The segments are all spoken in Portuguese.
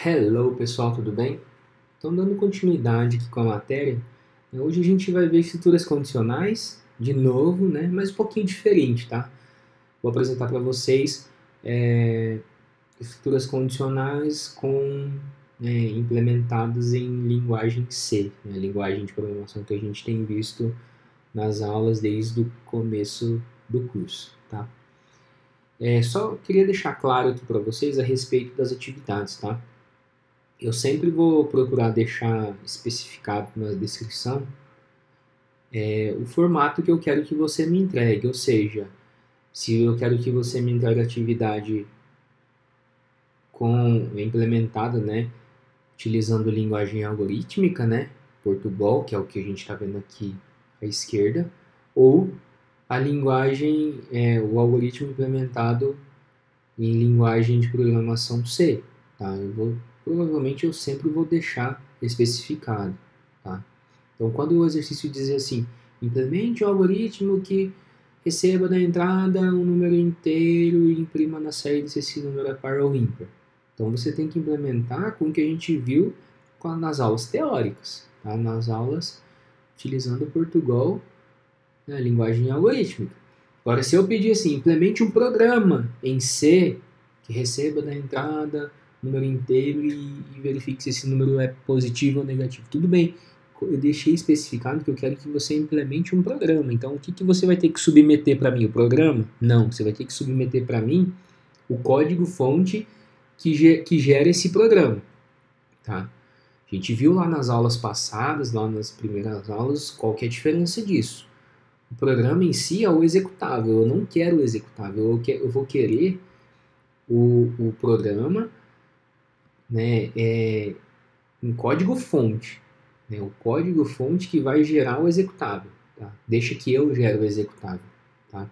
Hello pessoal, tudo bem? Então, dando continuidade aqui com a matéria, hoje a gente vai ver estruturas condicionais, de novo, né? Mas um pouquinho diferente, tá? Vou apresentar para vocês estruturas condicionais implementadas em linguagem C, né? A linguagem de programação que a gente tem visto nas aulas desde o começo do curso, tá? Só queria deixar claro aqui para vocês a respeito das atividades, tá? Eu sempre vou procurar deixar especificado na descrição o formato que eu quero que você me entregue, ou seja, se eu quero que você me entregue a atividade implementada, né, utilizando linguagem algorítmica, né, Portugal, que é o que a gente está vendo aqui à esquerda, ou a linguagem, o algoritmo implementado em linguagem de programação C, tá? Provavelmente eu sempre vou deixar especificado, tá? Então, quando o exercício dizer assim, implemente o algoritmo que receba da entrada um número inteiro e imprima na saída se esse número é par ou ímpar. Então, você tem que implementar com o que a gente viu nas aulas teóricas, tá? Nas aulas utilizando o Portugal, né, a linguagem algorítmica. Agora, se eu pedir assim, implemente um programa em C que receba da entrada número inteiro e verifique se esse número é positivo ou negativo. Tudo bem, eu deixei especificado que eu quero que você implemente um programa. Então, o que você vai ter que submeter para mim? O programa? Não, você vai ter que submeter para mim o código-fonte que gera esse programa. Tá? A gente viu lá nas aulas passadas, lá nas primeiras aulas, qual que é a diferença disso. O programa em si é o executável, eu não quero o executável, eu vou querer o programa, né, em código-fonte, né, o código-fonte que vai gerar o executável. Tá? Deixa que eu gere o executável. Tá?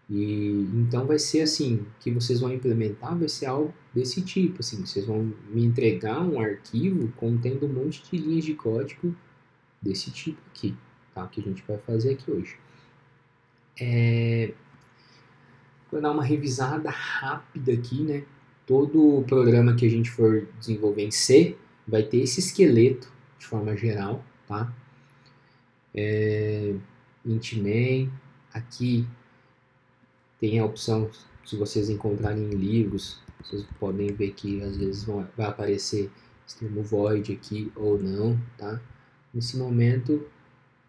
E então vai ser assim, que vocês vão implementar vai ser algo desse tipo, assim, vocês vão me entregar um arquivo contendo um monte de linhas de código desse tipo aqui, tá? Que a gente vai fazer aqui hoje. Vou dar uma revisada rápida aqui, né? Todo o programa que a gente for desenvolver em C vai ter esse esqueleto de forma geral, tá? Int main, aqui tem a opção, se vocês encontrarem em livros, vocês podem ver que às vezes vai aparecer esse termo void aqui ou não, tá? Nesse momento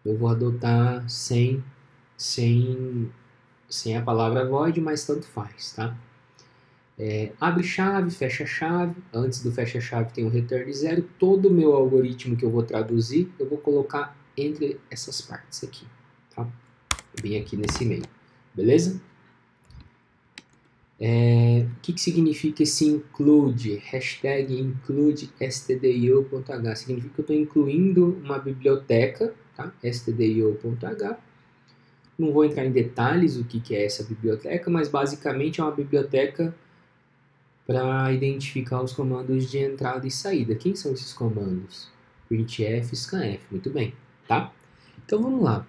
eu vou adotar sem a palavra void, mas tanto faz, tá? Abre chave, fecha chave, antes do fecha chave tem um return de zero, todo o meu algoritmo que eu vou traduzir, eu vou colocar entre essas partes aqui, tá? Bem aqui nesse meio, beleza? O que significa esse include? Hashtag include stdio.h. Significa que eu estou incluindo uma biblioteca, tá? stdio.h. Não vou entrar em detalhes o que é essa biblioteca, mas basicamente é uma biblioteca para identificar os comandos de entrada e saída. Quem são esses comandos? printf, scanf. Muito bem, tá? Então vamos lá.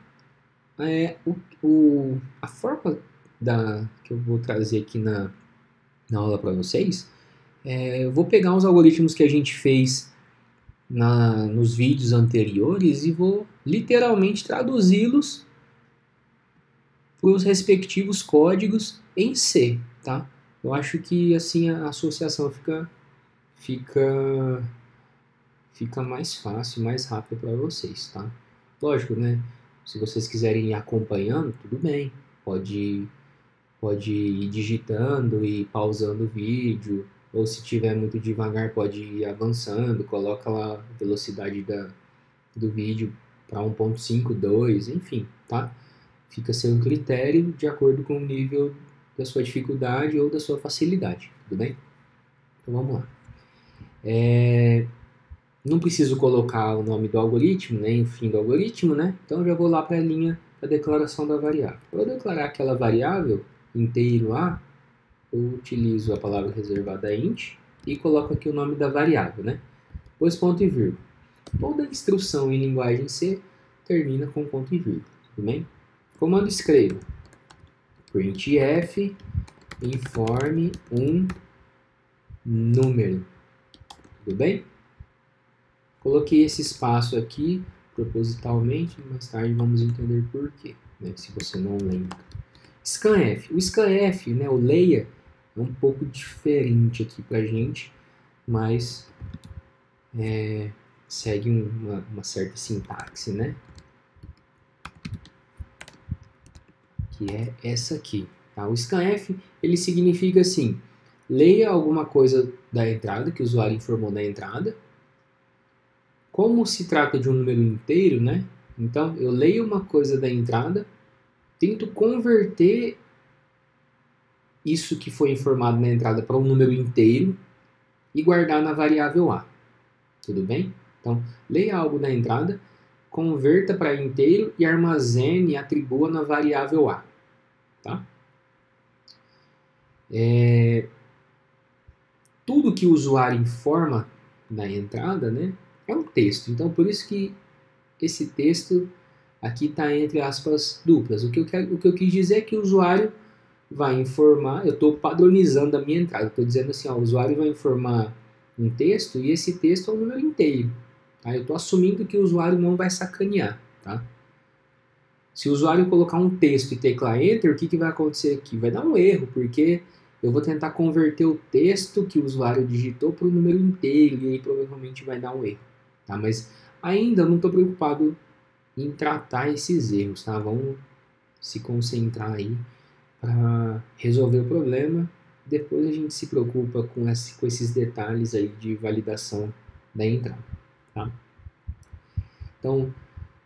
A forma que eu vou trazer aqui na aula para vocês, eu vou pegar os algoritmos que a gente fez nos vídeos anteriores e vou literalmente traduzi-los para os respectivos códigos em C, tá? Eu acho que assim a associação fica mais fácil, mais rápido para vocês, tá? Lógico, né? Se vocês quiserem ir acompanhando, tudo bem. Pode ir digitando e pausando o vídeo, ou se tiver muito devagar, pode ir avançando, coloca lá a velocidade do vídeo para 1.52, enfim, tá? Fica a seu critério de acordo com o nível da sua dificuldade ou da sua facilidade, tudo bem? Então vamos lá. Não preciso colocar o nome do algoritmo, nem o fim do algoritmo, né? Então eu já vou lá para a linha da declaração da variável. Para eu declarar aquela variável inteiro A, eu utilizo a palavra reservada int e coloco aqui o nome da variável, né? Depois ponto e vírgula. Toda instrução em linguagem C termina com ponto e vírgula, tudo bem? Comando escreva printf informe um número, Tudo bem? Coloquei esse espaço aqui propositalmente, mais tarde vamos entender por quê, né, se você não lembra. Scanf. O scanf, né, o leia, é um pouco diferente aqui pra gente, mas segue uma certa sintaxe, né? Que é essa aqui. Tá? O scanf, ele significa assim, leia alguma coisa da entrada, que o usuário informou da entrada. Como se trata de um número inteiro, né? Então, eu leio uma coisa da entrada, tento converter isso que foi informado na entrada para um número inteiro e guardar na variável A. Tudo bem? Então, leia algo da entrada, converta para inteiro e armazene e atribua na variável A. Tá? Tudo que o usuário informa na entrada, né, é um texto. Então, por isso que esse texto aqui está entre aspas duplas. O que eu quis dizer é que o usuário vai informar, eu estou padronizando a minha entrada, estou dizendo assim, ó, o usuário vai informar um texto e esse texto é um número inteiro. Tá? Eu estou assumindo que o usuário não vai sacanear. Tá? Se o usuário colocar um texto e teclar Enter, o que vai acontecer aqui? Vai dar um erro, porque eu vou tentar converter o texto que o usuário digitou para um número inteiro e aí provavelmente vai dar um erro. Tá? Mas ainda não estou preocupado em tratar esses erros. Tá? Vamos se concentrar aí para resolver o problema. Depois a gente se preocupa com esses detalhes aí de validação da entrada. Tá? Então,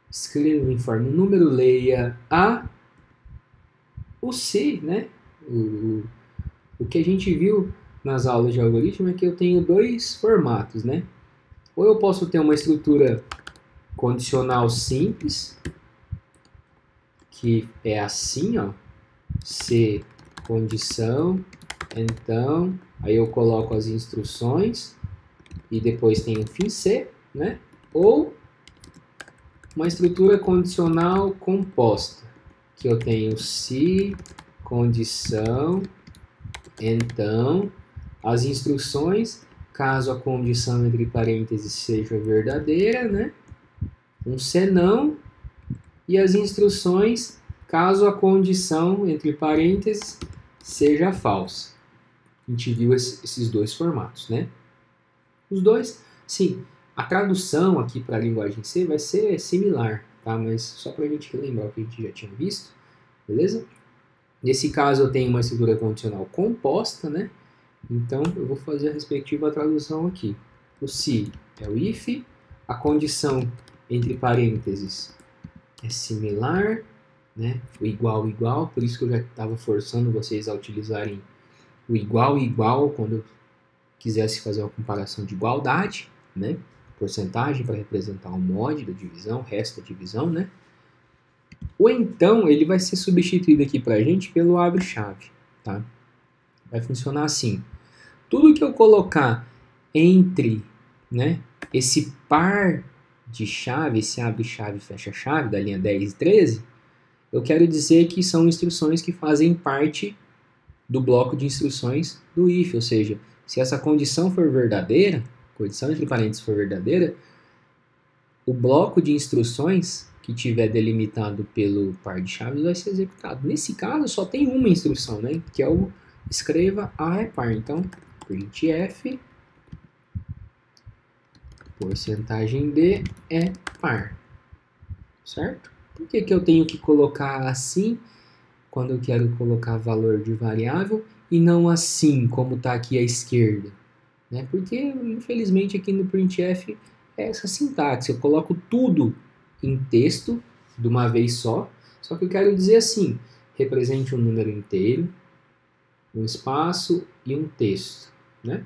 escreva o informe, o número, leia A, o C, né? O que a gente viu nas aulas de algoritmo é que eu tenho dois formatos, né? Ou eu posso ter uma estrutura condicional simples, que é assim, ó, C condição, então, aí eu coloco as instruções e depois tem o fim C, né? Ou uma estrutura condicional composta, que eu tenho se condição, então, as instruções, caso a condição entre parênteses seja verdadeira, né? Um senão, e as instruções, caso a condição entre parênteses seja falsa. A gente viu esses dois formatos, né? Os dois, sim, a tradução aqui para a linguagem C vai ser similar, tá? Mas só para a gente lembrar o que a gente já tinha visto, beleza? Nesse caso eu tenho uma estrutura condicional composta, né? Então eu vou fazer a respectiva tradução aqui. O se é o if, a condição entre parênteses é similar, né? O igual, igual, por isso que eu já estava forçando vocês a utilizarem o igual, igual, quando eu quisesse fazer uma comparação de igualdade, né? Porcentagem para representar o mod da divisão, o resto da divisão, né? O então, ele vai ser substituído aqui para a gente pelo abre-chave, tá? Vai funcionar assim. Tudo que eu colocar entre, né, esse par de chave, esse abre-chave, fecha-chave da linha 10 e 13, eu quero dizer que são instruções que fazem parte do bloco de instruções do if, ou seja, se essa condição for verdadeira, condição entre parênteses for verdadeira, o bloco de instruções que tiver delimitado pelo par de chaves vai ser executado. Nesse caso, só tem uma instrução, né? Que é o escreva A é par. Então, printf porcentagem D é par. Certo? Por que eu tenho que colocar assim quando eu quero colocar valor de variável e não assim, como está aqui à esquerda? Né? Porque, infelizmente, aqui no printf é essa sintaxe. Eu coloco tudo em texto de uma vez só que eu quero dizer assim, represente um número inteiro, um espaço e um texto, né?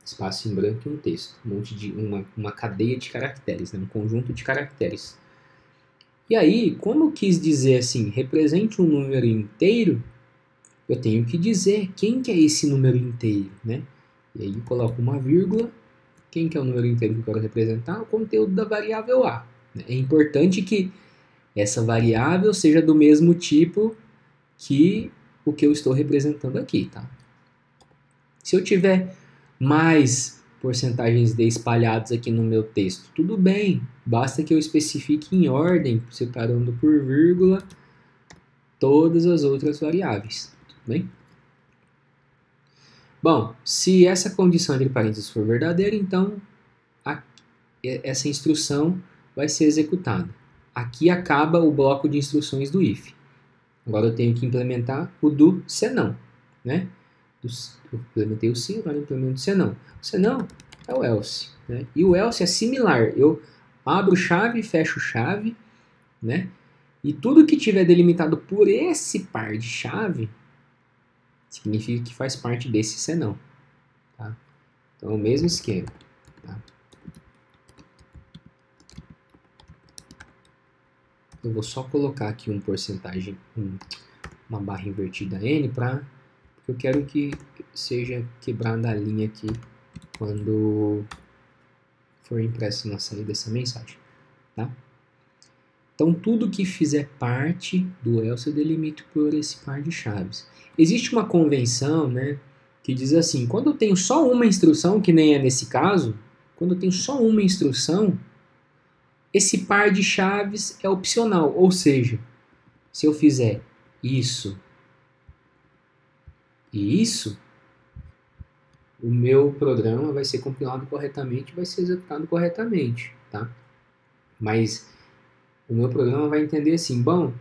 Espaço em branco e um texto, uma cadeia de caracteres, né? Um conjunto de caracteres. E aí, como eu quis dizer assim, represente um número inteiro, eu tenho que dizer quem que é esse número inteiro, né? E aí coloco uma vírgula, quem que é o número inteiro que eu quero representar? O conteúdo da variável A. É importante que essa variável seja do mesmo tipo que o que eu estou representando aqui, tá? Se eu tiver mais porcentagens D espalhados aqui no meu texto. Tudo bem, basta que eu especifique em ordem, separando por vírgula todas as outras variáveis. Tudo bem? Bom, se essa condição entre parênteses for verdadeira, então essa instrução vai ser executada. Aqui acaba o bloco de instruções do if. Agora eu tenho que implementar o do senão, né? Eu implementei o sim, agora eu implemento o senão. O senão é o else, né? E o else é similar. Eu abro chave, fecho chave, né? E tudo que tiver delimitado por esse par de chave significa que faz parte desse senão, tá? Então, o mesmo esquema, tá? Eu vou só colocar aqui uma barra invertida N porque eu quero que seja quebrada a linha aqui quando for impresso na saída dessa mensagem, tá? Então, tudo que fizer parte do else eu delimito por esse par de chaves. Existe uma convenção, né, que diz assim, quando eu tenho só uma instrução, que nem é nesse caso, quando eu tenho só uma instrução, esse par de chaves é opcional, ou seja, se eu fizer isso e isso, o meu programa vai ser compilado corretamente e vai ser executado corretamente, tá? Mas o meu programa vai entender assim, bom,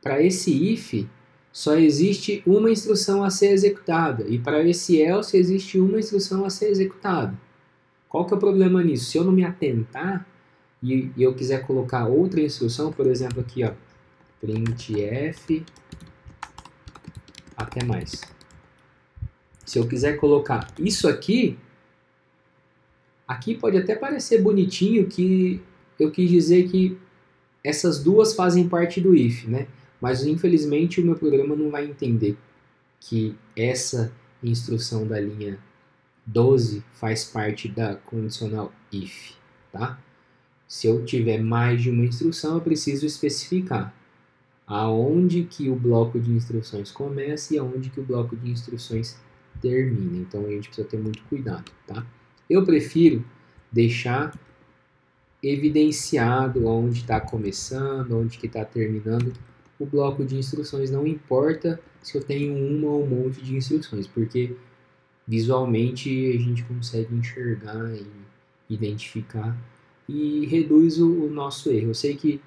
para esse if só existe uma instrução a ser executada e para esse else existe uma instrução a ser executada. Qual que é o problema nisso? Se eu não me atentar e eu quiser colocar outra instrução, por exemplo aqui, ó, printf até mais. Se eu quiser colocar isso aqui pode até parecer bonitinho que eu quis dizer que essas duas fazem parte do if, né? Mas infelizmente o meu programa não vai entender que essa instrução da linha 12 faz parte da condicional if, tá? Se eu tiver mais de uma instrução, eu preciso especificar aonde que o bloco de instruções começa e aonde que o bloco de instruções termina. Então a gente precisa ter muito cuidado, tá? Eu prefiro deixar evidenciado onde está começando, onde que está terminando o bloco de instruções. Não importa se eu tenho uma ou um monte de instruções, porque visualmente a gente consegue enxergar e identificar e reduz o nosso erro. Eu sei que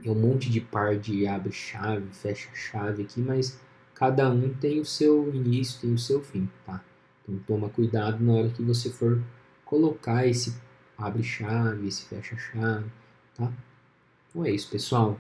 é um monte de par de abre-chave, fecha-chave aqui, mas cada um tem o seu início, tem o seu fim, tá? Então toma cuidado na hora que você for colocar esse abre-chave, esse fecha-chave, tá? Então é isso, pessoal.